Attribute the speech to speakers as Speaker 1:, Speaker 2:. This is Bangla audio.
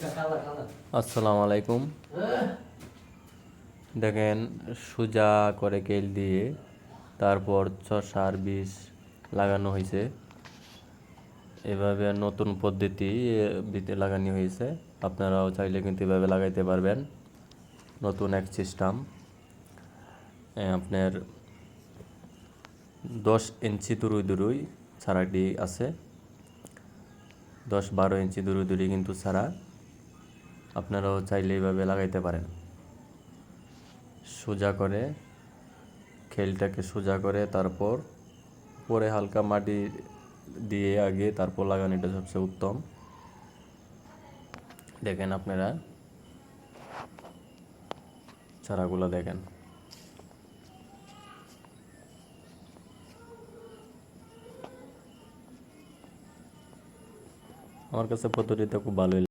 Speaker 1: আসসালামু আলাইকুম। দেখেন, সোজা করে কেল দিয়ে তারপর চষার বীজ লাগানো হয়েছে। এভাবে নতুন পদ্ধতি বীজে লাগানো হয়েছে। আপনারাও চাইলে কিন্তু এভাবে লাগাইতে পারবেন। নতুন এক সিস্টেম। আপনার 10 ইঞ্চি দূরই চারাটি আছে। 10-12 ইঞ্চি দূরে কিন্তু চারা আপনারাও চাইলে এইভাবে লাগাইতে পারেন। সোজা করে খেলটাকে সোজা করে তারপর পরে হালকা মাটি দিয়ে আগে তারপর লাগানোটা সবচেয়ে উত্তম। দেখেন আপনারা চারাগুলো দেখেন। আমার কাছে পদ্ধতিটা খুব ভালোই